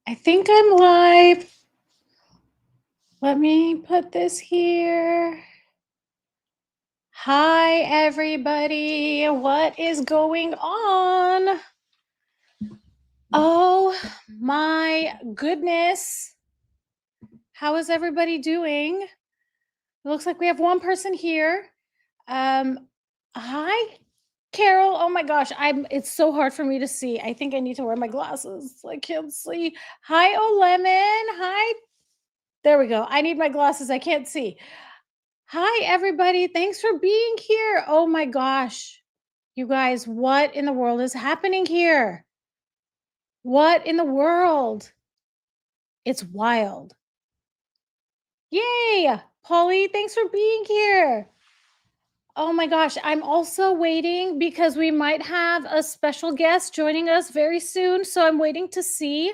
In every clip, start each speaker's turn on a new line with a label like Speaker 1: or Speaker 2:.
Speaker 1: I think I'm live. Let me put this here. Hi, everybody. What is going on? Oh my goodness. How is everybody doing? It looks like we have one person here. Hi, Carol. Oh my gosh, it's so hard for me to see. I think I need to wear my glasses. I can't see. Hi, Lemon. Hi. There we go. I need my glasses. I can't see. Hi, everybody. Thanks for being here. Oh my gosh. You guys, what in the world is happening here? What in the world? It's wild. Yay. Polly, thanks for being here. Oh my gosh. I'm also waiting because we might have a special guest joining us very soon. So I'm waiting to see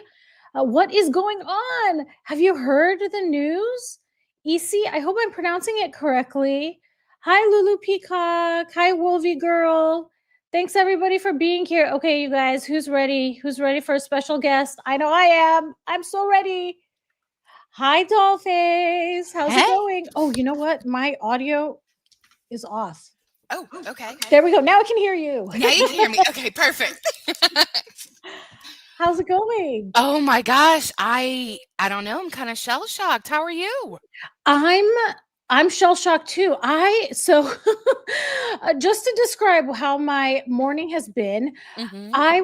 Speaker 1: what is going on. Have you heard the news? Isi, I hope I'm pronouncing it correctly. Hi, Lulu Peacock. Hi, Wolvie Girl. Thanks everybody for being here. Okay, you guys, who's ready? Who's ready for a special guest? I know I am. I'm so ready. Hi, DollFace. How's it going? Oh, you know what? My audio is off.
Speaker 2: Oh, okay.
Speaker 1: There we go. Now I can hear you.
Speaker 2: Now you can hear me. Okay, perfect.
Speaker 1: How's it going?
Speaker 2: Oh my gosh, I don't know. I'm kind of shell shocked. How are you?
Speaker 1: I'm shell shocked too. So just to describe how my morning has been, I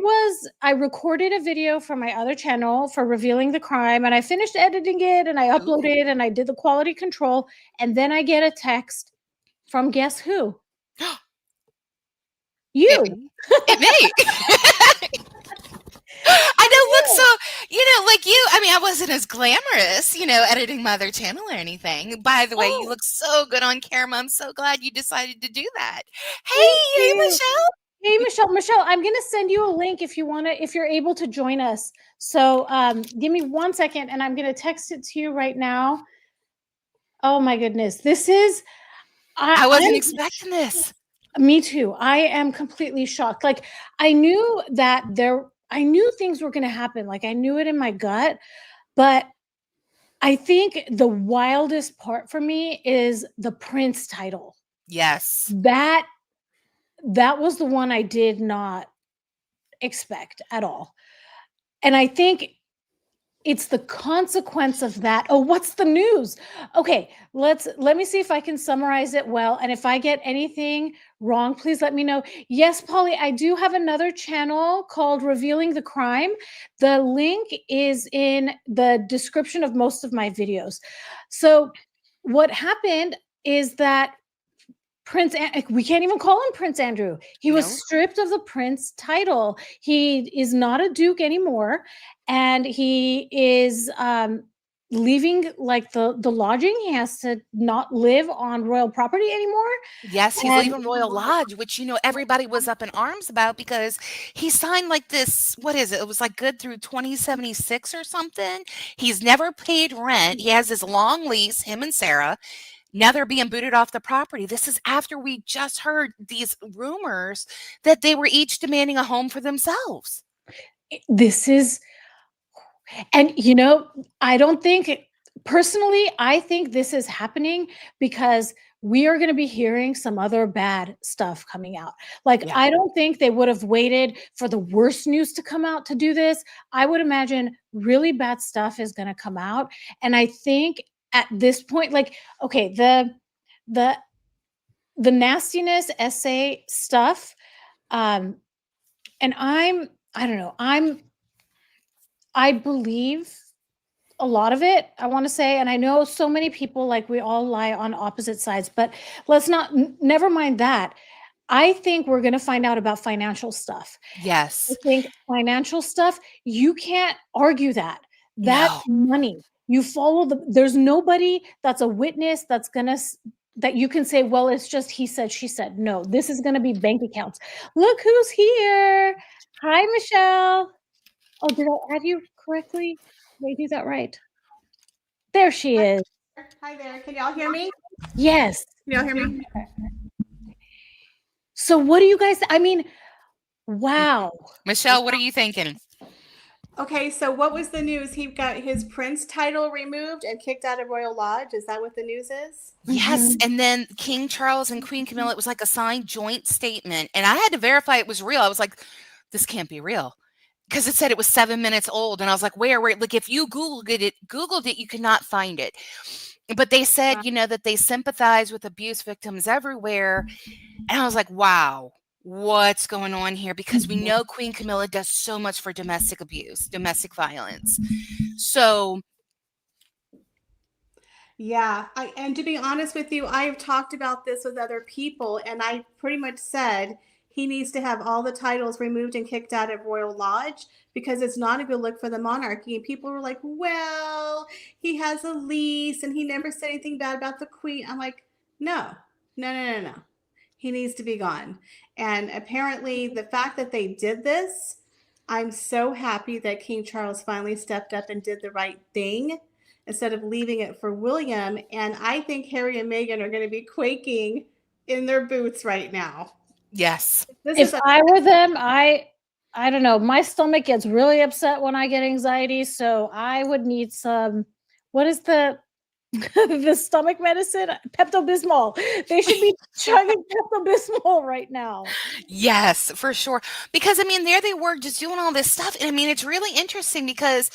Speaker 1: recorded a video for my other channel for revealing the crime, and I finished editing it and I uploaded it and I did the quality control, and then I get a text from guess who? You.
Speaker 2: It me. I don't look so, like you. I mean, I wasn't as glamorous, editing my other channel or anything. By the way, you look so good on camera. I'm so glad you decided to do that. Hey, Michelle.
Speaker 1: Hey, Michelle, I'm going to send you a link if you're able to join us. So give me 1 second and I'm going to text it to you right now. Oh my goodness.
Speaker 2: I wasn't expecting this.
Speaker 1: Me too. I am completely shocked. Like I knew things were going to happen. Like I knew it in my gut, but I think the wildest part for me is the Prince title.
Speaker 2: Yes.
Speaker 1: That was the one I did not expect at all. And I think it's the consequence of that. Oh, what's the news? Okay, let me see if I can summarize it well. And if I get anything wrong, please let me know. Yes, Polly, I do have another channel called Revealing the Crime. The link is in the description of most of my videos. So what happened is that we can't even call him Prince Andrew. He was stripped of the Prince title. He is not a duke anymore, and he is leaving like the lodging. He has to not live on royal property anymore.
Speaker 2: Yes, he's leaving Royal Lodge, which everybody was up in arms about because he signed like this. What is it? It was like good through 2076 or something. He's never paid rent. He has his long lease. Him and Sarah. Now they're being booted off the property. This is after we just heard these rumors that they were each demanding a home for themselves.
Speaker 1: And I think this is happening because we are going to be hearing some other bad stuff coming out. I don't think they would have waited for the worst news to come out to do this. I would imagine really bad stuff is going to come out. And I think at this point, the nastiness essay stuff, and I don't know, I believe a lot of it, I want to say, and I know so many people, we all lie on opposite sides, but never mind that. I think we're going to find out about financial stuff.
Speaker 2: Yes.
Speaker 1: I think financial stuff, you can't argue that. That's money. You follow there's nobody that's a witness that you can say, well, it's just he said, she said. No, this is going to be bank accounts. Look who's here. Hi, Michelle. Oh, did I add you correctly? Did I do that right? There she is.
Speaker 3: Hi there. Can y'all hear me?
Speaker 1: Yes.
Speaker 3: Can y'all hear me?
Speaker 1: So what do you guys, wow.
Speaker 2: Michelle, what are you thinking?
Speaker 3: Okay, so what was the news? He got his prince title removed and kicked out of Royal Lodge. Is that what the news is?
Speaker 2: Yes,
Speaker 1: Mhm.
Speaker 2: and then King Charles and Queen Camilla, it was like a signed joint statement, and I had to verify it was real. I was like, "This can't be real," because it said it was 7 minutes old, and I was like, "Where?" Like, if you Googled it, you could not find it. But they said, that they sympathize with abuse victims everywhere, and I was like, "Wow, what's going on here?" Because we know Queen Camilla does so much for domestic abuse, domestic violence. So
Speaker 3: Yeah, and to be honest with you, I've talked about this with other people, and I pretty much said he needs to have all the titles removed and kicked out of Royal Lodge because it's not a good look for the monarchy. And people were like, "Well, he has a lease and he never said anything bad about the Queen." I'm like, "No, no, no, no, no. He needs to be gone." And apparently, the fact that they did this, I'm so happy that King Charles finally stepped up and did the right thing instead of leaving it for William. And I think Harry and Meghan are going to be quaking in their boots right now.
Speaker 2: yes.
Speaker 3: This
Speaker 1: If
Speaker 3: is a
Speaker 1: I were them, I don't know. My stomach gets really upset when I get anxiety, so I would need some. What is the the stomach medicine? Pepto-Bismol. They should be chugging Pepto-Bismol right now.
Speaker 2: Yes, for sure. Because I mean, there they were just doing all this stuff. And I mean, it's really interesting because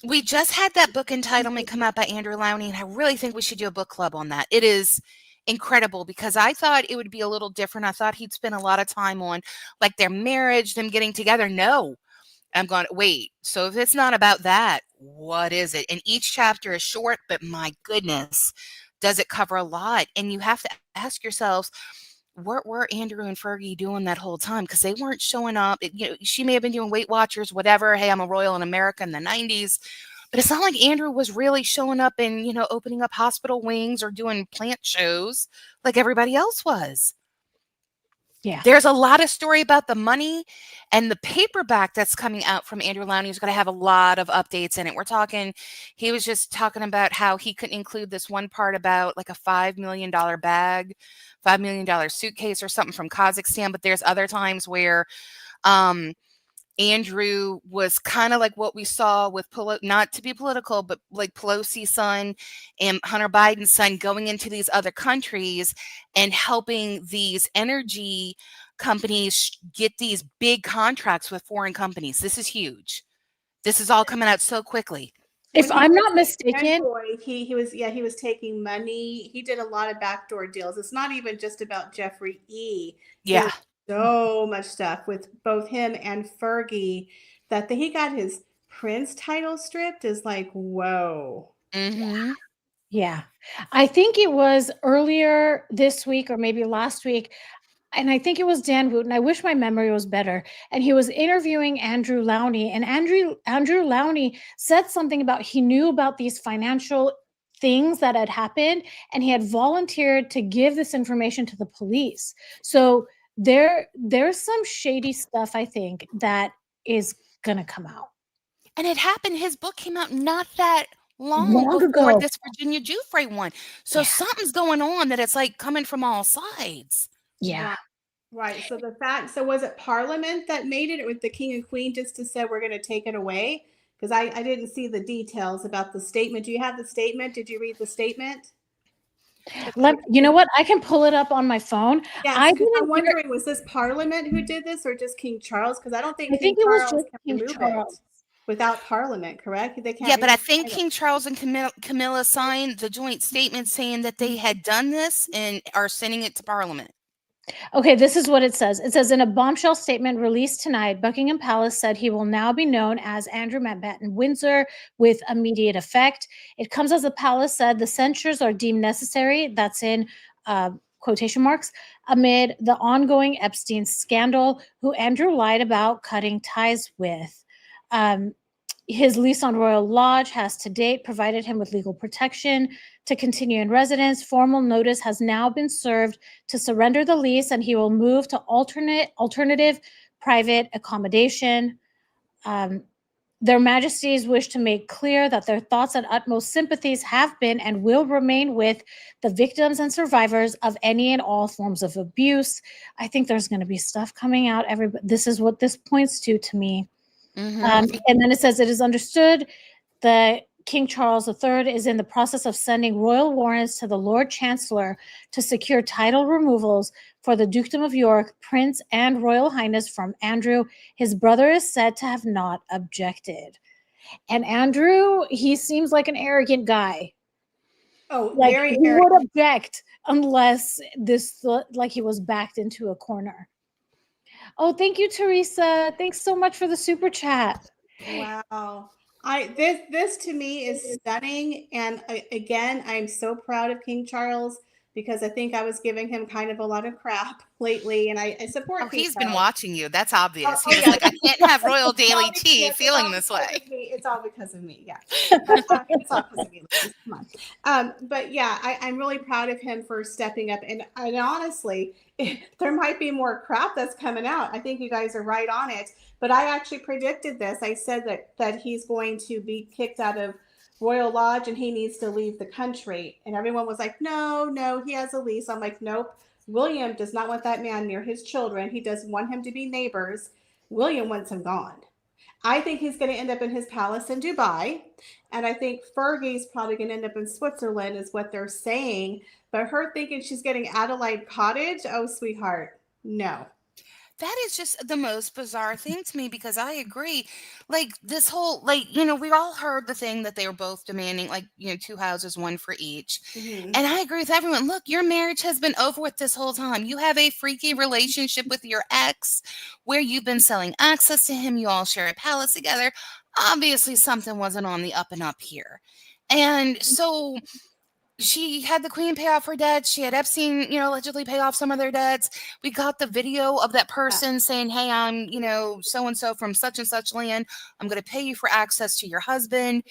Speaker 2: we just had that book entitlement come out by Andrew Lowney, and I really think we should do a book club on that. It is incredible because I thought it would be a little different. I thought he'd spend a lot of time on like their marriage, them getting together. No. I'm going, wait, so if it's not about that, what is it? And each chapter is short, but my goodness, does it cover a lot? And you have to ask yourselves, what were Andrew and Fergie doing that whole time? Because they weren't showing up. She may have been doing Weight Watchers, whatever. Hey, I'm a royal in America in the 90s. But it's not like Andrew was really showing up and, opening up hospital wings or doing plant shows like everybody else was.
Speaker 1: Yeah.
Speaker 2: There's a lot of story about the money, and the paperback that's coming out from Andrew Lowney is gonna have a lot of updates in it. He was just talking about how he couldn't include this one part about like a $5 million bag, $5 million suitcase or something from Kazakhstan, but there's other times where, um, Andrew was kind of like what we saw with not to be political, but like Pelosi's son and Hunter Biden's son going into these other countries and helping these energy companies get these big contracts with foreign companies. This is huge. This is all coming out so quickly.
Speaker 1: If
Speaker 3: when he
Speaker 1: I'm
Speaker 3: was
Speaker 1: not mistaken,
Speaker 3: Android, he was taking money. He did a lot of backdoor deals. It's not even just about Jeffrey E.
Speaker 2: Yeah.
Speaker 3: There's so much stuff with both him and Fergie that he got his prince title stripped is like, whoa.
Speaker 2: Mm-hmm.
Speaker 1: yeah. I think it was earlier this week or maybe last week, and I think it was Dan Wooten. I wish my memory was better. And he was interviewing Andrew Lowney, and Andrew Lowney said something about he knew about these financial things that had happened, and he had volunteered to give this information to the police. So there's some shady stuff I think that is gonna come out.
Speaker 2: And it happened. His book came out not that long
Speaker 1: Long
Speaker 2: before
Speaker 1: ago.
Speaker 2: this Virginia Giuffre one. So
Speaker 1: Yeah.
Speaker 2: something's going on that it's like coming from all sides.
Speaker 1: Yeah.
Speaker 3: Right. Right. So was it Parliament that made it, or with the King and Queen just to say we're going to take it away? Because I didn't see the details about the statement. Do you have the statement? Did you read the statement?
Speaker 1: You know what? I can pull it up on my phone.
Speaker 3: Yes,
Speaker 1: I
Speaker 3: because I'm
Speaker 1: didn't hear.
Speaker 3: wondering, was this Parliament who did this or just King Charles? Because I don't think
Speaker 1: I
Speaker 3: King
Speaker 1: think it was
Speaker 3: Charles
Speaker 1: just
Speaker 3: can
Speaker 1: King
Speaker 3: remove
Speaker 1: Charles.
Speaker 3: it without Parliament, correct? They
Speaker 2: Yeah,
Speaker 3: can't
Speaker 2: but I
Speaker 3: remove
Speaker 2: think
Speaker 3: it.
Speaker 2: King Charles and Camilla signed the joint statement saying that they had done this and are sending it to Parliament.
Speaker 1: Okay, this is what it says. It says in a bombshell statement released tonight, Buckingham Palace said he will now be known as Andrew Mountbatten Windsor with immediate effect. It comes as the palace said the censures are deemed necessary. That's in quotation marks amid the ongoing Epstein scandal, who Andrew lied about cutting ties with. His lease on Royal Lodge has to date provided him with legal protection to continue in residence. Formal notice has now been served to surrender the lease, and he will move to alternative private accommodation. Their Majesties wish to make clear that their thoughts and utmost sympathies have been and will remain with the victims and survivors of any and all forms of abuse. I think there's going to be stuff coming out. This is what this points to me. And then it says it is understood that King Charles III is in the process of sending royal warrants to the Lord Chancellor to secure title removals for the Dukedom of York, Prince, and Royal Highness from Andrew. His brother is said to have not objected. And Andrew, he seems like an arrogant guy.
Speaker 3: Oh,
Speaker 1: Like
Speaker 3: very
Speaker 1: he
Speaker 3: arrogant.
Speaker 1: would object unless this like he was backed into a corner. Oh, thank you, Teresa. Thanks so much for the super chat.
Speaker 3: Wow. This to me is stunning, and again, I'm so proud of King Charles because I think I was giving him kind of a lot of crap lately, and I support
Speaker 2: Oh,
Speaker 3: King
Speaker 2: he's been
Speaker 3: Charles.
Speaker 2: watching you. That's obvious. He
Speaker 3: Oh
Speaker 2: was
Speaker 3: yeah,
Speaker 2: like, I can't have royal
Speaker 3: it's all
Speaker 2: daily
Speaker 3: because,
Speaker 2: tea
Speaker 3: yes, it's
Speaker 2: feeling
Speaker 3: all
Speaker 2: this
Speaker 3: because
Speaker 2: way.
Speaker 3: of me. It's all because of me. Yeah, it's all because of me. Ladies. Come on. But yeah, I'm really proud of him for stepping up, and honestly, there might be more crap that's coming out. I think you guys are right on it. But I actually predicted this. I said that he's going to be kicked out of Royal Lodge and he needs to leave the country. And everyone was like, no, he has a lease. I'm like, nope. William does not want that man near his children. He doesn't want him to be neighbors. William wants him gone. I think he's going to end up in his palace in Dubai. And I think Fergie's probably going to end up in Switzerland, is what they're saying. But her thinking she's getting Adelaide Cottage, oh, sweetheart, no.
Speaker 2: That is just the most bizarre thing to me because I agree. Like this whole we all heard the thing that they were both demanding, like, 2 houses, one for each.
Speaker 3: Mm-hmm.
Speaker 2: And I agree with everyone. Look, your marriage has been over with this whole time. You have a freaky relationship with your ex where you've been selling access to him. You all share a palace together. Obviously, something wasn't on the up and up here. And so she had the queen pay off her debts. She had Epstein, allegedly pay off some of their debts. We got the video of that person saying, hey, I'm, so-and-so from such and such land. I'm going to pay you for access to your husband.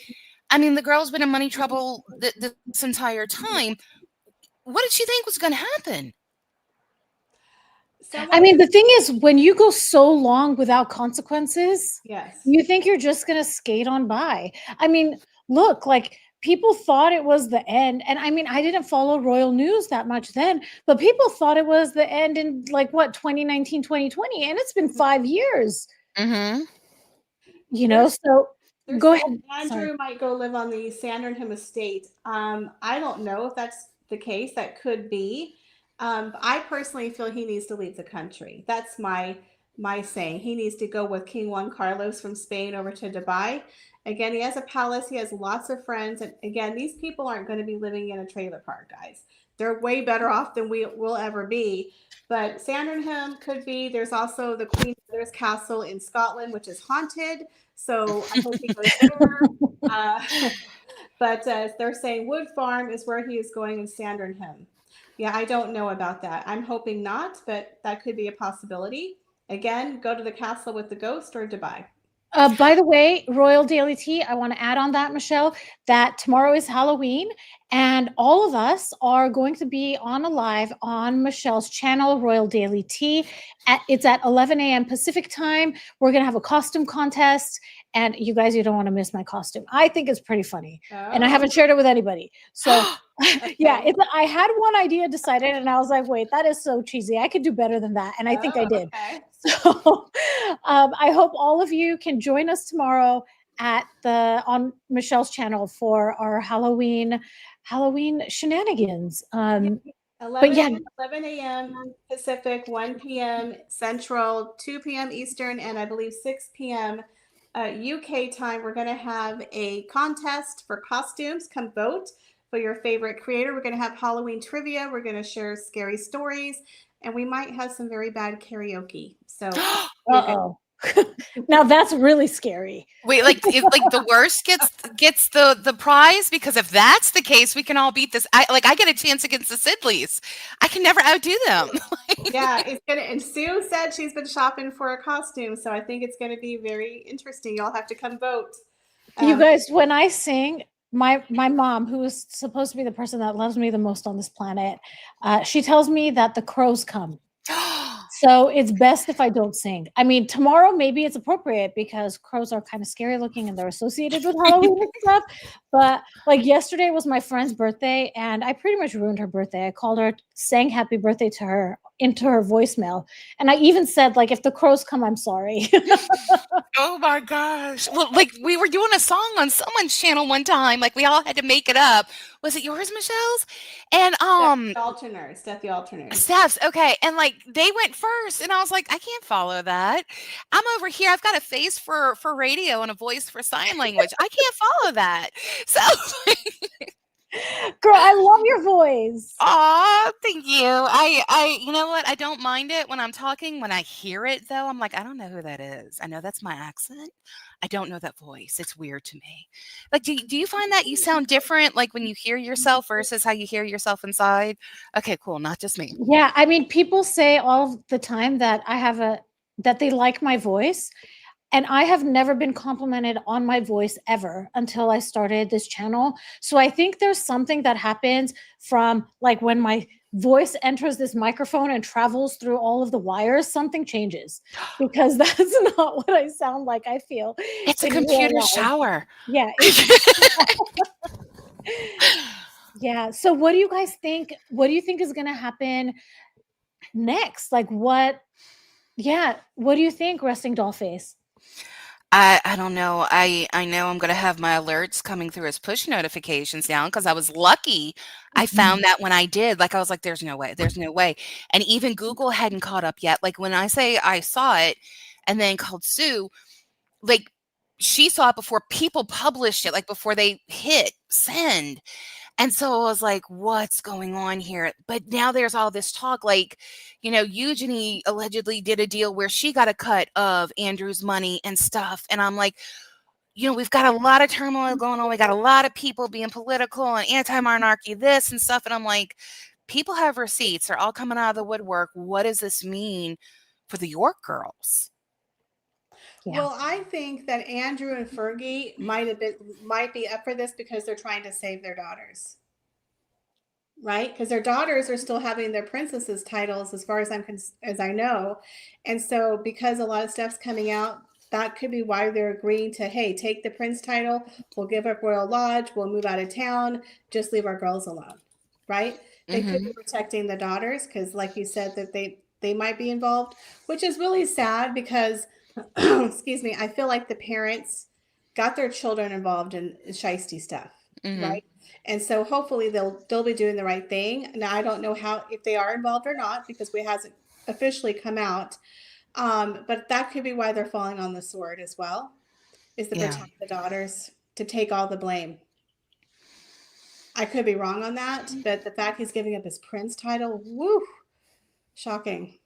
Speaker 2: I mean, the girl's been in money trouble this entire time. What did she think was going to happen?
Speaker 1: I mean, the thing is, when you go so long without consequences,
Speaker 3: yes,
Speaker 1: you think you're just going to skate on by. I mean, look, like people thought it was the end. And I mean, I didn't follow royal news that much then, but people thought it was the end in 2019, 2020. And it's been 5 years.
Speaker 2: Mm-hmm.
Speaker 1: So go ahead.
Speaker 3: Andrew might go live on the Sandringham estate. I don't know if that's the case. That could be. I personally feel he needs to leave the country. That's my saying. He needs to go with King Juan Carlos from Spain over to Dubai. Again, he has a palace. He has lots of friends. And again, these people aren't going to be living in a trailer park, guys. They're way better off than we will ever be. But Sandringham could be. There's also the Queen Mother's Castle in Scotland, which is haunted. So I hope he goes there. But they're saying Wood Farm is where he is going in Sandringham. Yeah, I don't know about that. I'm hoping not, but that could be a possibility. Again, go to the castle with the ghost or Dubai.
Speaker 1: By the way, Royal Daily Tea, I want to add on that, Michelle, that tomorrow is Halloween, and all of us are going to be on a live on Michelle's channel, Royal Daily Tea. It's at 11 a.m. Pacific time. We're going to have a costume contest, and you guys, you don't want to miss my costume. I think it's pretty funny, and I haven't shared it with anybody. So, yeah, I had one idea decided, and I was like, wait, that is so cheesy. I could do better than that, and I think I did.
Speaker 3: Okay.
Speaker 1: So I hope all of you can join us tomorrow on Michelle's channel for our Halloween shenanigans.
Speaker 3: 11 a.m. Pacific, 1 p.m. Central, 2 p.m. Eastern, and I believe 6 p.m. UK time. We're going to have a contest for costumes. Come vote for your favorite creator. We're going to have Halloween trivia. We're going to share scary stories, and we might have some very bad karaoke. So,
Speaker 1: now that's really scary.
Speaker 2: Wait, if the worst gets the prize, because if that's the case, we can all beat this. I get a chance against the Sidleys. I can never outdo them.
Speaker 3: Yeah, it's gonna. And Sue said she's been shopping for a costume, so I think it's going to be very interesting. Y'all have to come vote.
Speaker 1: You guys, when I sing, my mom, who is supposed to be the person that loves me the most on this planet, she tells me that the crows come. So it's best if I don't sing. I mean, tomorrow maybe it's appropriate because crows are kind of scary looking and they're associated with Halloween and stuff. But yesterday was my friend's birthday and I pretty much ruined her birthday. I called her sang happy birthday to her into her voicemail. And I even said, like, if the crows come, I'm sorry.
Speaker 2: Oh my gosh. Well, like we were doing a song on someone's channel one time, like we all had to make it up. Was it yours, Michelle's? And
Speaker 3: Steph the alternate.
Speaker 2: Steph's, okay. And like they went first, and I was like, I can't follow that. I'm over here. I've got a face for radio and a voice for sign language. I can't follow that. So
Speaker 1: Girl, I love your voice.
Speaker 2: aw, thank you. You know what? I don't mind it when I'm talking. When I hear it, though, I'm like, I don't know who that is. I know that's my accent. I don't know that voice. It's weird to me. Like, do you find that you sound different, like when you hear yourself versus how you hear yourself inside? Okay, cool. Not just me.
Speaker 1: Yeah, I mean, people say all the time that that they like my voice. And I have never been complimented on my voice ever until I started this channel. So I think there's something that happens from like when my voice enters this microphone and travels through all of the wires, something changes because that's not what I sound like. I feel
Speaker 2: It's a
Speaker 1: in real
Speaker 2: computer
Speaker 1: life.
Speaker 2: shower.
Speaker 1: Yeah. Yeah. So what do you guys think? What do you think is going to happen next? Like what? Yeah. What do you think, Resting DollFace?
Speaker 2: I don't know. I know I'm gonna have my alerts coming through as push notifications now because I was lucky. I found that when I did, like I was like, there's no way, there's no way. And even Google hadn't caught up yet. Like when I say I saw it and then called Sue, like she saw it before people published it, like before they hit send. And so I was like, what's going on here? But now there's all this talk like, Eugenie allegedly did a deal where she got a cut of Andrew's money and stuff. And I'm like, we've got a lot of turmoil going on. We got a lot of people being political and anti-monarchy, this and stuff. And I'm like, people have receipts. They're all coming out of the woodwork. What does this mean for the York girls?
Speaker 1: Yeah.
Speaker 3: Well, I think that Andrew and Fergie might be up for this because they're trying to save their daughters. Right? Because their daughters are still having their princesses titles as far as as I know. And so because a lot of stuff's coming out, that could be why they're agreeing to, hey, take the prince title, we'll give up Royal Lodge, we'll move out of town, just leave our girls alone. Right? They could be protecting the daughters because like you said that they might be involved, which is really sad because excuse me, I feel like the parents got their children involved in shiesty stuff, right? And so hopefully they'll be doing the right thing. Now I don't know if they are involved or not because we hasn't officially come out. But that could be why they're falling on the sword as well, is to protect the daughters, to take all the blame. I could be wrong on that, but the fact he's giving up his prince title, woo, shocking.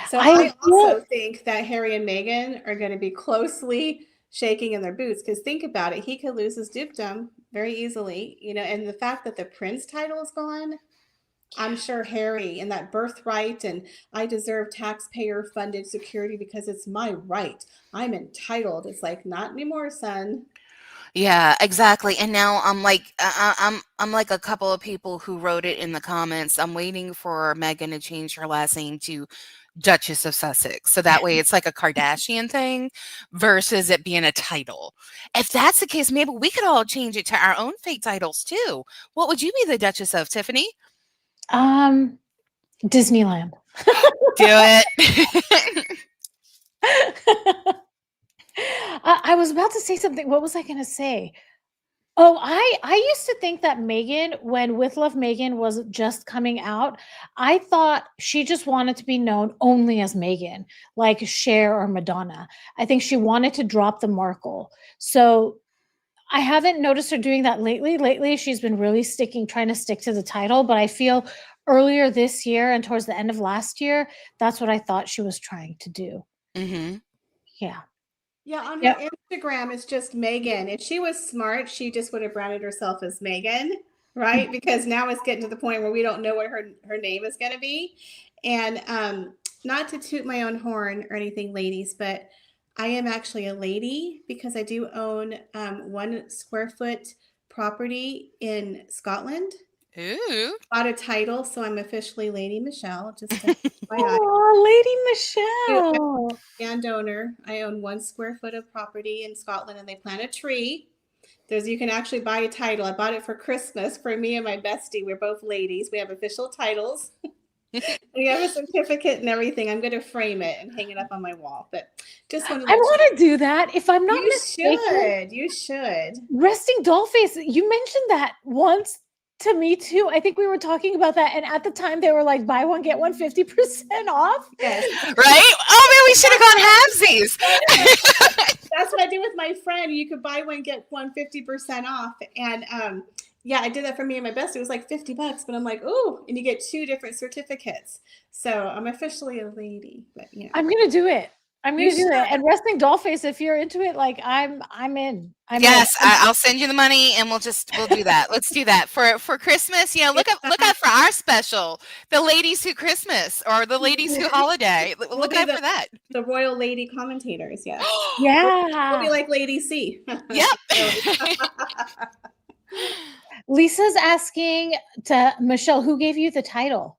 Speaker 3: So I also think that Harry and Meghan are going to be closely shaking in their boots because think about it, he could lose his dukedom very easily, and the fact that the prince title is gone, I'm sure Harry and that birthright and I deserve taxpayer funded security because it's my right. I'm entitled. It's like not anymore, son.
Speaker 2: Yeah, exactly. And now I'm like, I'm like a couple of people who wrote it in the comments. I'm waiting for Meghan to change her last name to Duchess of Sussex. So that way it's like a Kardashian thing versus it being a title. If that's the case, maybe we could all change it to our own fake titles too. What would you be the Duchess of, Tiffany?
Speaker 1: Disneyland.
Speaker 2: Do it.
Speaker 1: I was about to say something. What was I going to say? Oh, I used to think that Meghan, when With Love Meghan was just coming out, I thought she just wanted to be known only as Meghan, like Cher or Madonna. I think she wanted to drop the Markle. So I haven't noticed her doing that lately. Lately, she's been really trying to stick to the title. But I feel earlier this year and towards the end of last year, that's what I thought she was trying to do. Yeah.
Speaker 3: Yeah, on her Instagram, it's just Meghan. If she was smart, she just would have branded herself as Meghan, right? Because now it's getting to the point where we don't know what her name is going to be. And not to toot my own horn or anything, ladies, but I am actually a lady because I do own 1 square foot property in Scotland.
Speaker 2: Ooh.
Speaker 3: Bought a title, so I'm officially Lady Michelle. Just to
Speaker 1: oh, Lady Michelle.
Speaker 3: landowner. I own 1 square foot of property in Scotland, and they plant a tree. You can actually buy a title. I bought it for Christmas for me and my bestie. We're both ladies. We have official titles. We have a certificate and everything. I'm going to frame it and hang it up on my wall. But just wanted to
Speaker 1: I
Speaker 3: let you
Speaker 1: want to do that. If I'm not
Speaker 3: You
Speaker 1: mistaken,
Speaker 3: should. You should.
Speaker 1: resting DollFace, you mentioned that once to me too. I think we were talking about that, and at the time they were like, buy one get one 50% off.
Speaker 3: Yes.
Speaker 2: Right? Oh man, we should have gone halvesies.
Speaker 3: That's what I did with my friend. You could buy one get one 50% off, and yeah, I did that for me and my bestie. It was like $50, but I'm like, ooh, and you get 2 different certificates. So I'm officially a lady. But you know,
Speaker 1: I'm gonna do it. I'm
Speaker 3: You
Speaker 1: gonna do it.
Speaker 3: should.
Speaker 1: And resting DollFace, if you're into it, like I'm in. I'm
Speaker 2: Yes,
Speaker 1: in.
Speaker 2: I'll send you the money, and we'll do that. Let's do that for Christmas. You know, look out for our special, the ladies who Christmas or the ladies who holiday. Look
Speaker 3: be
Speaker 2: out for that.
Speaker 3: The royal lady commentators. Yes.
Speaker 1: Yeah.
Speaker 3: We'll be like Lady C.
Speaker 2: Yep.
Speaker 1: Lisa's asking to Michelle, who gave you the title?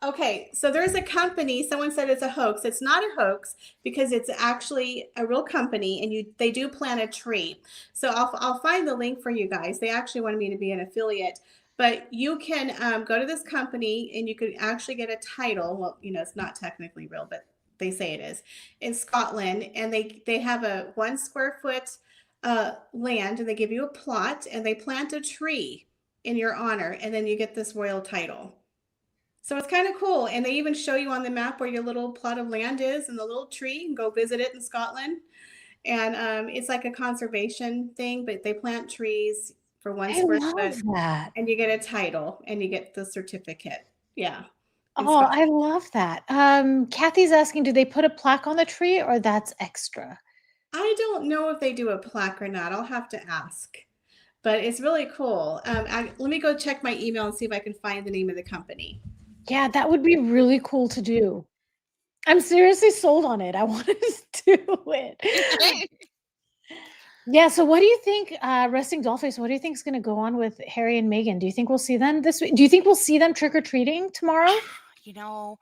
Speaker 3: Okay, so there's a company. Someone said it's a hoax. It's not a hoax because it's actually a real company, and they do plant a tree. So I'll find the link for you guys. They actually wanted me to be an affiliate, but you can go to this company and you could actually get a title. Well, you know, it's not technically real, but they say it is in Scotland, and they have a 1 square foot land, and they give you a plot, and they plant a tree in your honor, and then you get this royal title. So it's kind of cool. And they even show you on the map where your little plot of land is and the little tree, and go visit it in Scotland. And it's like a conservation thing, but they plant trees for 1 square foot,
Speaker 1: that.
Speaker 3: and you get a title and you get the certificate. Yeah.
Speaker 1: Oh, I love that. Kathy's asking, do they put a plaque on the tree or that's extra?
Speaker 3: I don't know if they do a plaque or not. I'll have to ask. But it's really cool. Let me go check my email and see if I can find the name of the company.
Speaker 1: Yeah, that would be really cool to do. I'm seriously sold on it. I want to do it. Yeah, so what do you think, resting DollFace, what do you think is going to go on with Harry and Meghan? Do you think we'll see them this week? Do you think we'll see them trick-or-treating tomorrow?
Speaker 2: You know,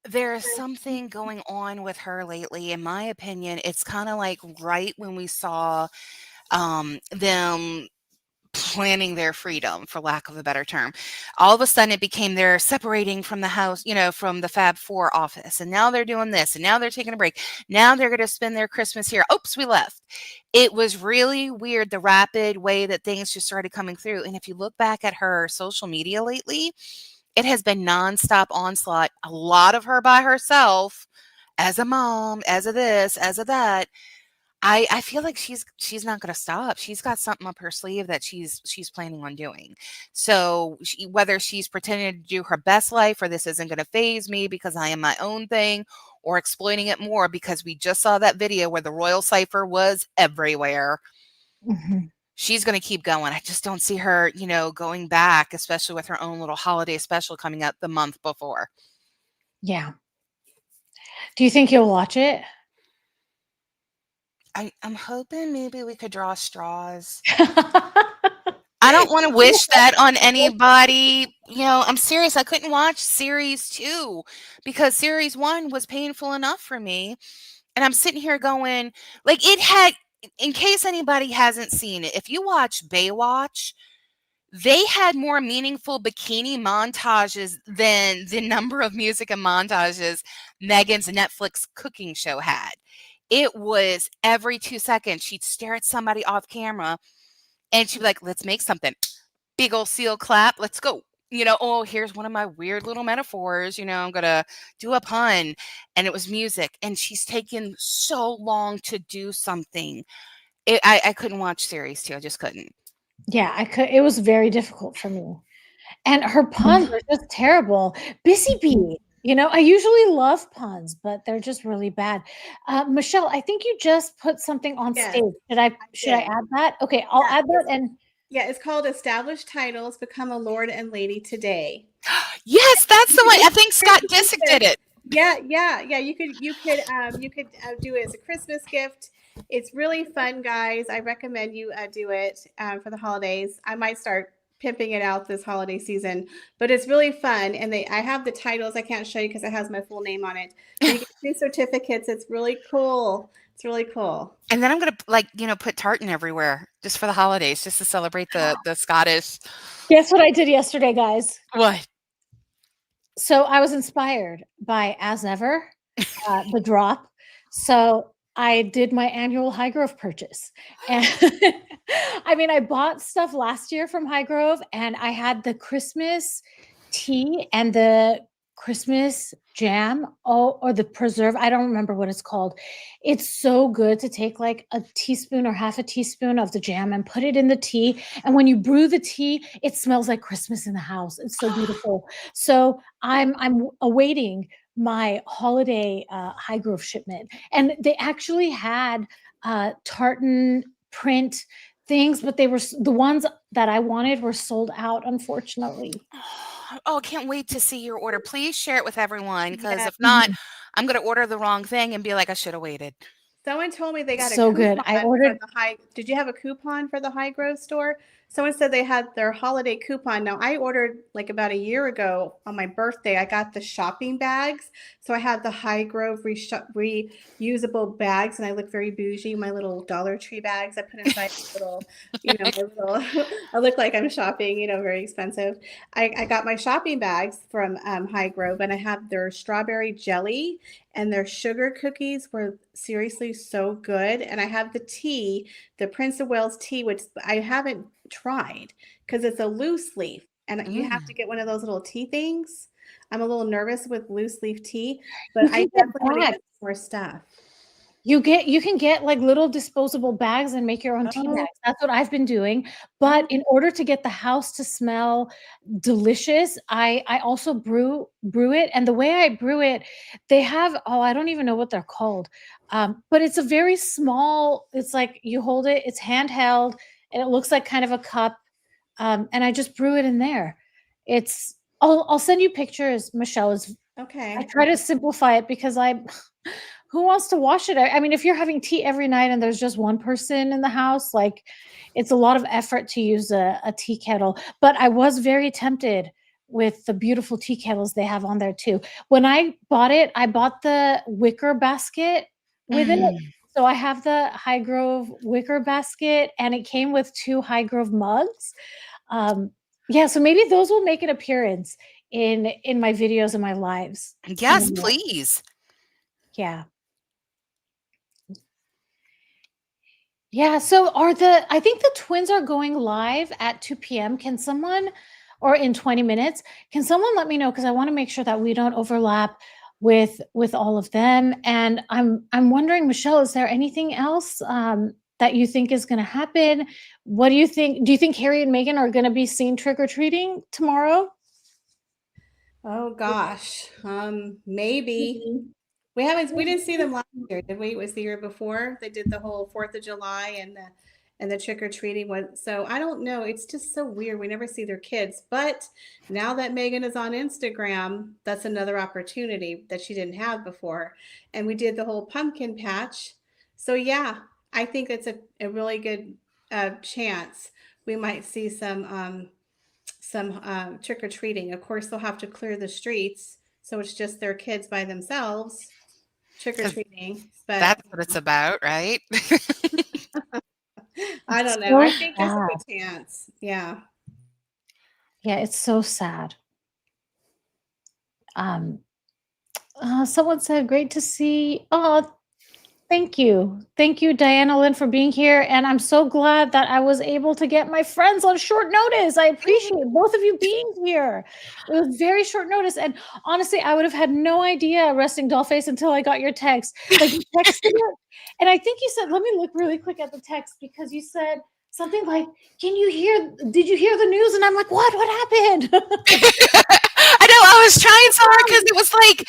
Speaker 2: there's something going on with her lately. In my opinion, it's kind of like right when we saw them planning their freedom, for lack of a better term. All of a sudden it became they're separating from the house, you know, from the Fab Four office. And now they're doing this, and now they're taking a break. Now they're going to spend their Christmas here. Oops, we left. It was really weird, the rapid way that things just started coming through. And if you look back at her social media lately, it has been nonstop onslaught. A lot of her by herself, as a mom, as a this, as a that. I feel like she's not going to stop. She's got something up her sleeve that she's planning on doing. So whether she's pretending to do her best life, or this isn't going to phase me because I am my own thing, or exploiting it more because we just saw that video where the royal cipher was everywhere.
Speaker 1: Mm-hmm.
Speaker 2: She's going to keep going. I just don't see her, you know, going back, especially with her own little holiday special coming up the month before.
Speaker 1: Yeah. Do you think you'll watch it?
Speaker 2: I'm hoping maybe we could draw straws. I don't want to wish that on anybody. You know, I'm serious. I couldn't watch series 2 because series 1 was painful enough for me. And I'm sitting here going, like, it had, in case anybody hasn't seen it, if you watch Baywatch, they had more meaningful bikini montages than the number of music and montages Meghan's Netflix cooking show had. It was every 2 seconds, she'd stare at somebody off camera and she'd be like, let's make something. Big old seal clap. Let's go. You know, oh, here's one of my weird little metaphors. You know, I'm going to do a pun. And it was music. And she's taken so long to do something. I couldn't watch series 2. I just couldn't.
Speaker 1: Yeah, I could. It was very difficult for me. And her puns are just terrible. Busy Bee. You know, I usually love puns, but they're just really bad. Michelle, I think you just put something on stage. Should I add that? Okay, I'll add that. And
Speaker 3: yeah, it's called Established Titles, Become a Lord and Lady Today.
Speaker 2: Yes, that's the one. I think Scott Disick did it.
Speaker 3: Yeah. You could do it as a Christmas gift. It's really fun, guys. I recommend you do it for the holidays. I might start pimping it out this holiday season, but it's really fun. And I have the titles. I can't show you because it has my full name on it. But you get 2 certificates. It's really cool. It's really cool.
Speaker 2: And then I'm gonna put tartan everywhere just for the holidays, just to celebrate the Scottish.
Speaker 1: Guess what I did yesterday, guys?
Speaker 2: What?
Speaker 1: So I was inspired by As Ever, the drop. So I did my annual Highgrove purchase. And I mean, I bought stuff last year from Highgrove, and I had the Christmas tea and the Christmas jam, or the preserve. I don't remember what it's called. It's so good to take like a teaspoon or half a teaspoon of the jam and put it in the tea. And when you brew the tea, it smells like Christmas in the house. It's so beautiful. So I'm awaiting my holiday Highgrove shipment, and they actually had tartan print things, but they were the ones that I wanted were sold out, unfortunately.
Speaker 2: Oh, I can't wait to see your order. Please share it with everyone, because
Speaker 3: Yeah.
Speaker 2: if not, I'm gonna order the wrong thing and be like, I should have waited.
Speaker 3: Someone told me they got
Speaker 1: So
Speaker 3: a
Speaker 1: good.
Speaker 3: coupon
Speaker 1: I
Speaker 3: for
Speaker 1: ordered.
Speaker 3: the high. Did you have a coupon for the Highgrove store? Someone said they had their holiday coupon. Now I ordered like about a year ago on my birthday. I got the shopping bags, so I have the Highgrove reusable bags, and I look very bougie. My little Dollar Tree bags I put inside little, my little. I look like I'm shopping, very expensive. I got my shopping bags from Highgrove, and I have their strawberry jelly. And their sugar cookies were seriously so good. And I have the tea, the Prince of Wales tea, which I haven't tried because it's a loose leaf. And you have to get one of those little tea things. I'm a little nervous with loose leaf tea, but I definitely want to get more stuff.
Speaker 1: You can get like little disposable bags and make your own tea bags. That's what I've been doing. But in order to get the house to smell delicious, I also brew it. And the way I brew it, they have, I don't even know what they're called. But it's a very small, it's like you hold it, it's handheld, and it looks like kind of a cup. And I just brew it in there. I'll send you pictures, Michelle.
Speaker 3: Okay.
Speaker 1: I try to simplify it because who wants to wash it? I mean, if you're having tea every night and there's just one person in the house, like it's a lot of effort to use a tea kettle. But I was very tempted with the beautiful tea kettles they have on there too. When I bought it, I bought the wicker basket with it. So I have the Highgrove wicker basket, and it came with 2 Highgrove mugs. Yeah, so maybe those will make an appearance in my videos and my lives.
Speaker 2: Yes, please.
Speaker 1: Yeah. Yeah, so I think the twins are going live at 2 p.m. Or in 20 minutes, can someone let me know? Because I want to make sure that we don't overlap with all of them. And I'm wondering, Michelle, is there anything else that you think is going to happen? What do you think? Do you think Harry and Meghan are going to be seen trick-or-treating tomorrow?
Speaker 3: Oh gosh, maybe. We didn't see them last year, did we? It was the year before. They did the whole 4th of July and the trick-or-treating one. So I don't know. It's just so weird. We never see their kids. But now that Meghan is on Instagram, that's another opportunity that she didn't have before. And we did the whole pumpkin patch. So yeah, I think it's a really good chance we might see some trick-or-treating. Of course, they'll have to clear the streets, so it's just their kids by themselves trick-or-treating. But
Speaker 2: that's what it's about, right?
Speaker 3: I don't know. I think there's a good chance. Yeah.
Speaker 1: Yeah, it's so sad. Someone said, great to see. Oh, thank you. Thank you, Diana Lynn, for being here. And I'm so glad that I was able to get my friends on short notice. I appreciate both of you being here. It was very short notice. And honestly, I would have had no idea resting DollFace until I got your text. Like you texted it. And I think you said, let me look really quick at the text, because you said something like, did you hear the news? And I'm like, what happened?
Speaker 2: I know, I was trying so hard because it was like,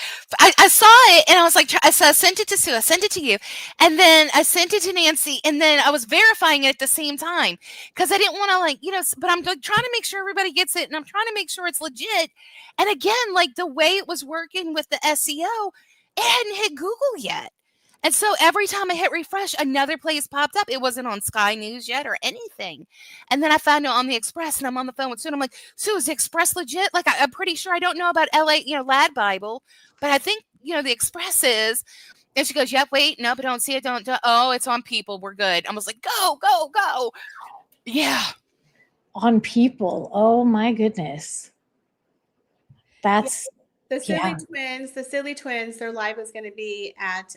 Speaker 2: I saw it and I was like, I sent it to Sue, I sent it to you, and then I sent it to Nancy, and then I was verifying it at the same time because I didn't want to but I'm like trying to make sure everybody gets it, and I'm trying to make sure it's legit. And again, like the way it was working with the SEO, it hadn't hit Google yet. And so every time I hit refresh, another place popped up. It wasn't on Sky News yet or anything. And then I found it on the Express, and I'm on the phone with Sue. And I'm like, Sue, is the Express legit? Like, I'm pretty sure I don't know about LA, Lad Bible, but I think, the Express is. And she goes, yep, wait, nope, I don't see it. Don't. Oh, it's on People. We're good. I was like, go, go, go. Yeah.
Speaker 1: On People. Oh my goodness. That's
Speaker 3: The
Speaker 1: yeah.
Speaker 3: Silly Twins, their live was going to be at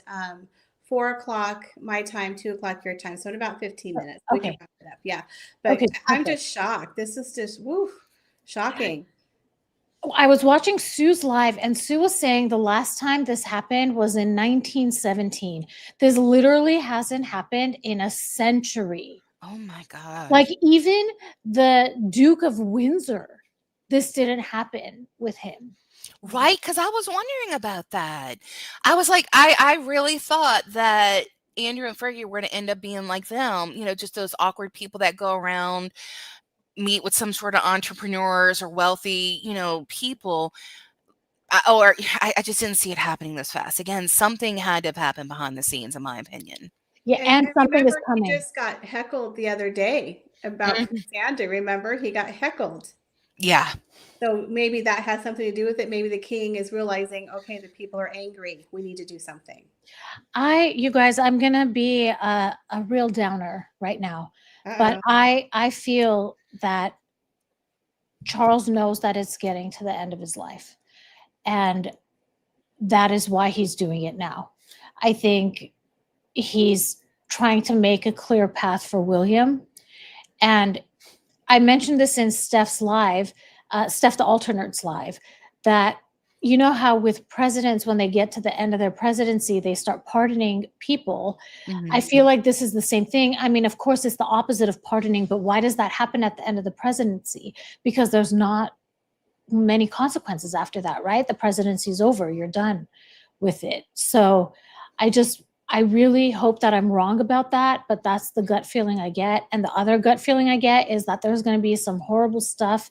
Speaker 3: 4 o'clock my time, 2 o'clock your time. So in about 15 minutes, we can
Speaker 1: Okay.
Speaker 3: wrap it up. Yeah. But
Speaker 1: Okay.
Speaker 3: I'm
Speaker 1: Perfect.
Speaker 3: just shocked. This is just, woo, shocking.
Speaker 1: I was watching Sue's live, and Sue was saying the last time this happened was in 1917. This literally hasn't happened in a century.
Speaker 2: Oh my God.
Speaker 1: Like even the Duke of Windsor, this didn't happen with him.
Speaker 2: Right? Because I was wondering about that. I was like, I really thought that Andrew and Fergie were to end up being like them, just those awkward people that go around, meet with some sort of entrepreneurs or wealthy, people. I just didn't see it happening this fast. Again, something had to have happened behind the scenes, in my opinion.
Speaker 1: Yeah, and something is
Speaker 3: remember,
Speaker 1: coming.
Speaker 3: he just got heckled the other day about
Speaker 2: Mhm.
Speaker 3: Prince Andrew. Remember, he got heckled.
Speaker 2: Yeah.
Speaker 3: So maybe that has something to do with it. Maybe the king is realizing, okay, the people are angry. We need to do something.
Speaker 1: You guys, I'm gonna be a real downer right now, but
Speaker 3: Uh-oh.
Speaker 1: I feel that Charles knows that it's getting to the end of his life, and that is why he's doing it now. I think he's trying to make a clear path for William, and I mentioned this in Steph's live, Steph the Alternate's live, that you know how with presidents, when they get to the end of their presidency, they start pardoning people. I feel like this is the same thing. I mean, of course, it's the opposite of pardoning, but why does that happen at the end of the presidency? Because there's not many consequences after that, right? The presidency's over, you're done with it. So I really hope that I'm wrong about that, but that's the gut feeling I get. And the other gut feeling I get is that there's going to be some horrible stuff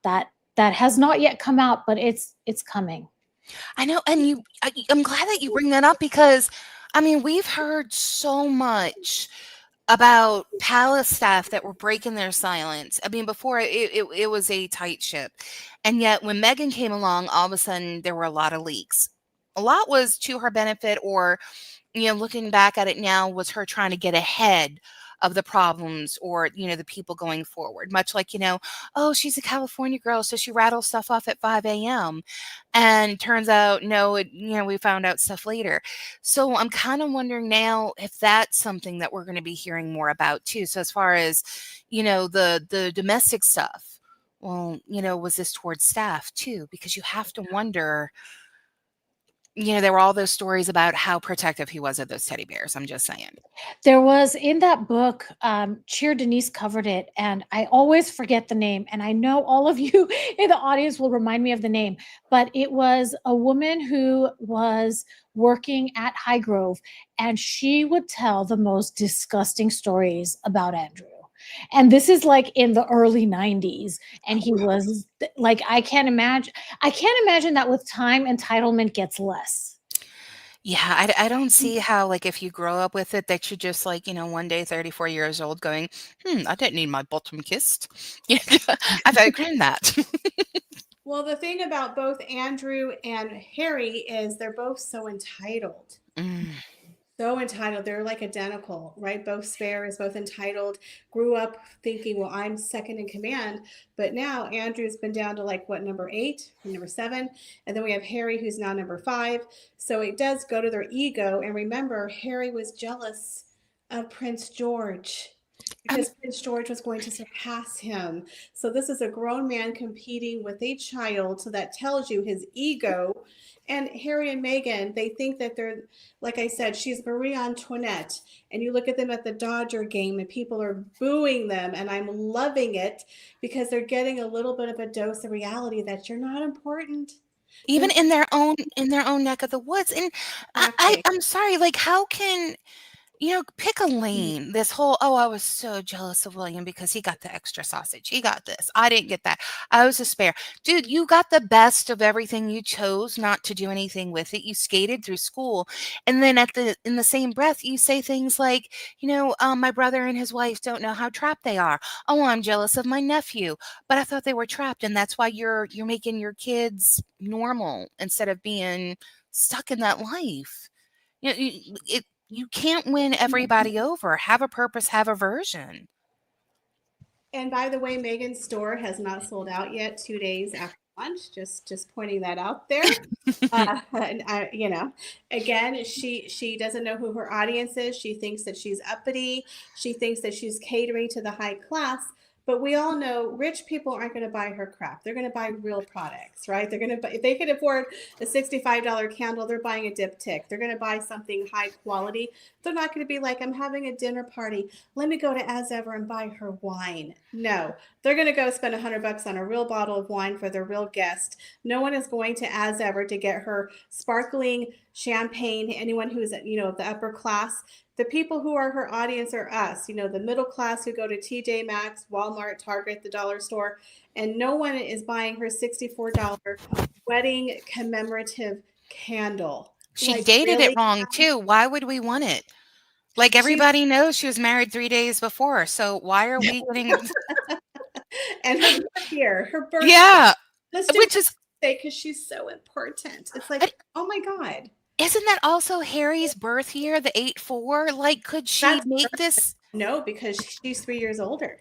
Speaker 1: that has not yet come out, but it's coming.
Speaker 2: I know, and I'm glad that you bring that up because, I mean, we've heard so much about palace staff that were breaking their silence. I mean, before it was a tight ship, and yet when Meghan came along, all of a sudden there were a lot of leaks. A lot was to her benefit, or looking back at it now, was her trying to get ahead of the problems or, the people going forward. Much like, oh, she's a California girl, so she rattles stuff off at 5 a.m. And turns out, no, we found out stuff later. So I'm kind of wondering now if that's something that we're going to be hearing more about too. So as far as, the domestic stuff, well, was this towards staff too? Because you have to wonder, there were all those stories about how protective he was of those teddy bears. I'm just saying.
Speaker 1: There was in that book, Cheer Denise covered it, and I always forget the name. And I know all of you in the audience will remind me of the name, but it was a woman who was working at Highgrove, and she would tell the most disgusting stories about Andrew. And this is like in the early 90s. And he was like, I can't imagine that with time, entitlement gets less.
Speaker 2: Yeah, I don't see how, like, if you grow up with it, that you're just like, one day 34 years old going, I didn't need my bottom kissed. Yeah, I've outgrown that.
Speaker 3: Well, the thing about both Andrew and Harry is they're both so entitled.
Speaker 2: Mm.
Speaker 3: So entitled. They're like identical, right? Both spares, both entitled, grew up thinking, well, I'm second in command. But now Andrew's been down to like what, number 8 or number 7. And then we have Harry, who's now number 5. So it does go to their ego. And remember, Harry was jealous of Prince George
Speaker 2: Um,
Speaker 3: because Prince George was going to surpass him. So this is a grown man competing with a child. So that tells you his ego. And Harry and Meghan, they think that they're, like I said, she's Marie Antoinette. And you look at them at the Dodger game and people are booing them. And I'm loving it because they're getting a little bit of a dose of reality that you're not important.
Speaker 2: Even in their own neck of the woods. And
Speaker 3: Exactly.
Speaker 2: I'm sorry, like, how can Pick a lane. This whole, oh, I was so jealous of William because he got the extra sausage. He got this. I didn't get that. I was a spare. Dude, you got the best of everything. You chose not to do anything with it. You skated through school. And then in the same breath, you say things like, my brother and his wife don't know how trapped they are. Oh, I'm jealous of my nephew, but I thought they were trapped. And that's why you're making your kids normal instead of being stuck in that life. You can't win everybody over. Have a purpose, have a version.
Speaker 3: And by the way, Megan's store has not sold out yet 2 days after launch. Just pointing that out there. And again, she doesn't know who her audience is. She thinks that she's uppity. She thinks that she's catering to the high class. But we all know rich people aren't going to buy her crap. They're going to buy real products, right? They're going to buy, if they can afford a $65 candle, they're buying a diptych. They're going to buy something high quality. They're not going to be like, I'm having a dinner party. Let me go to As Ever and buy her wine. No, they're going to go spend $100 on a real bottle of wine for their real guest. No one is going to As Ever to get her sparkling champagne. Anyone who's the upper class. The people who are her audience are us, the middle class who go to TJ Maxx, Walmart, Target, the dollar store, and no one is buying her $64 wedding commemorative candle.
Speaker 2: She dated it wrong too. Why would we want it? Like everybody knows she was married 3 days before. So why are we getting
Speaker 3: and her birth year, her birthday.
Speaker 2: Yeah.
Speaker 3: Let's do
Speaker 2: Which is
Speaker 3: because she's so important. It's like, oh my God.
Speaker 2: Isn't that also Harry's birth year, the 8-4? Like, could she make this?
Speaker 3: No, because she's 3 years older.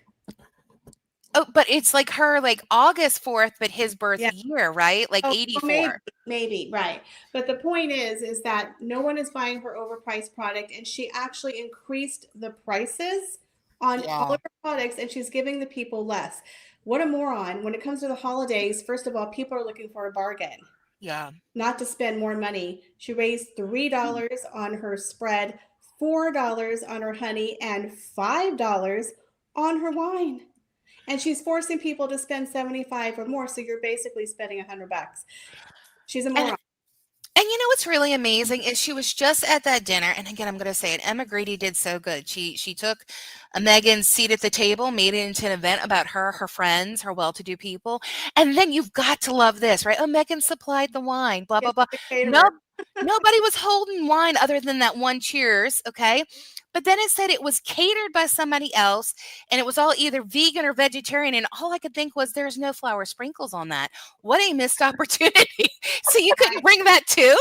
Speaker 2: Oh, but it's like her, like August 4th, but his birth year, right? Like 84.
Speaker 3: Maybe, right. But the point is that no one is buying her overpriced product, and she actually increased the prices on all of her products, and she's giving the people less. What a moron. When it comes to the holidays, first of all, people are looking for a bargain.
Speaker 2: Yeah.
Speaker 3: Not to spend more money. She raised $3 on her spread, $4 on her honey, and $5 on her wine. And she's forcing people to spend $75 or more. So you're basically spending $100. She's a moron.
Speaker 2: And you know what's really amazing is she was just at that dinner, and again, I'm going to say it, Emma Grady did so good. She took a Meghan's seat at the table, made it into an event about her friends, her well-to-do people, and then you've got to love this, right? Oh, Meghan supplied the wine, blah, blah, blah. Nobody was holding wine other than that one cheers, okay? But then it said it was catered by somebody else, and it was all either vegan or vegetarian, and all I could think was there's no flour sprinkles on that. What a missed opportunity. So you couldn't bring that too?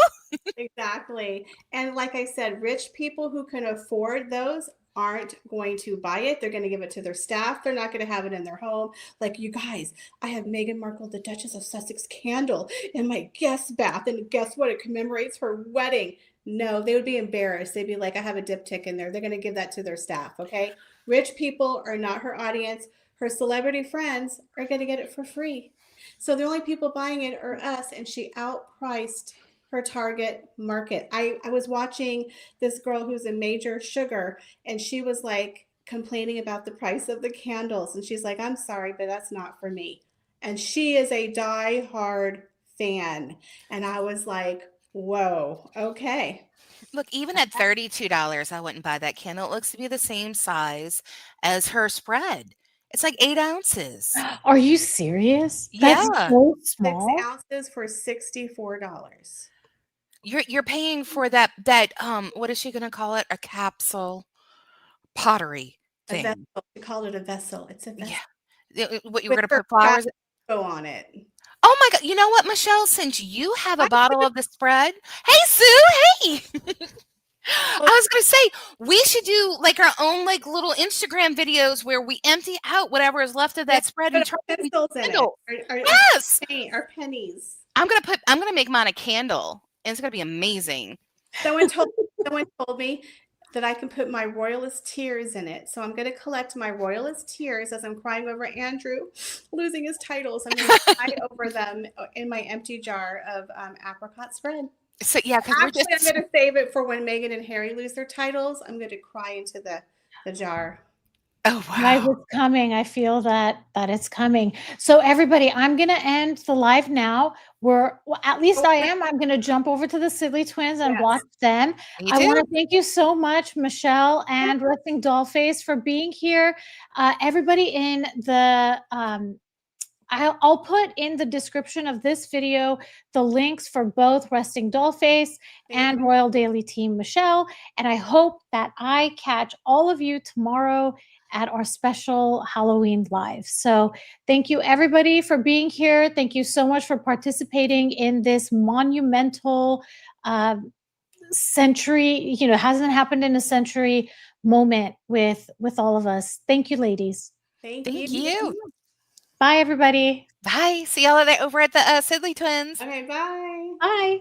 Speaker 3: Exactly. And like I said, rich people who can afford those aren't going to buy it. They're going to give it to their staff. They're not going to have it in their home. Like, you guys, I have Meghan Markle, the Duchess of Sussex candle in my guest bath. And guess what? It commemorates her wedding. No, they would be embarrassed. They'd be like, I have a diptych in there. They're going to give that to their staff. Okay. Rich people are not her audience. Her celebrity friends are going to get it for free. So the only people buying it are us. And she outpriced her target market. I was watching this girl who's a major sugar, and she was like complaining about the price of the candles. And she's like, I'm sorry, but that's not for me. And she is a die-hard fan. And I was like, whoa, okay.
Speaker 2: Look, even at $32, I wouldn't buy that candle. It looks to be the same size as her spread. It's like 8 ounces.
Speaker 1: Are you serious?
Speaker 2: Yeah.
Speaker 1: That's so small.
Speaker 3: 6 ounces for $64.
Speaker 2: You're paying for that what is she gonna call it? A capsule pottery thing.
Speaker 3: A vessel. We called it a vessel. It's a vessel.
Speaker 2: Yeah. What you were gonna put flowers
Speaker 3: on it.
Speaker 2: Oh my God. You know what, Michelle? Since you have a bottle of the spread. Hey, Sue. Hey. I was going to say, we should do like our own like little Instagram videos where we empty out whatever is left of that spread and try
Speaker 3: pencils in it.
Speaker 2: Yes.
Speaker 3: Or pennies.
Speaker 2: I'm going to make mine a candle, and it's going to be amazing.
Speaker 3: Someone told me that I can put my royalist tears in it. So I'm going to collect my royalist tears as I'm crying over Andrew losing his titles. I'm going to cry over them in my empty jar of apricot spread.
Speaker 2: So yeah, because
Speaker 3: I'm going to save it for when Meghan and Harry lose their titles. I'm going to cry into the jar.
Speaker 2: Oh wow!
Speaker 1: Guys, it's coming. I feel that it's coming. So everybody, I'm going to end the live now. well, at least I am. I'm going to jump over to the Sidley twins and
Speaker 3: Yes.
Speaker 1: watch them.
Speaker 2: Me
Speaker 1: I want
Speaker 2: too.
Speaker 1: to thank you so much, Michelle and Resting Dollface, for being here. Everybody in the I'll put in the description of this video the links for both Resting Dollface and Royal Daily Team Michelle. And I hope that I catch all of you tomorrow at our special Halloween live. So thank you everybody for being here. Thank you so much for participating in this monumental century, hasn't happened in a century moment with all of us. Thank you, ladies.
Speaker 3: Thank
Speaker 2: Thank
Speaker 3: you.
Speaker 2: you.
Speaker 1: Bye, everybody.
Speaker 2: Bye. See y'all over at the Sidley twins.
Speaker 3: Okay, bye.
Speaker 1: Bye.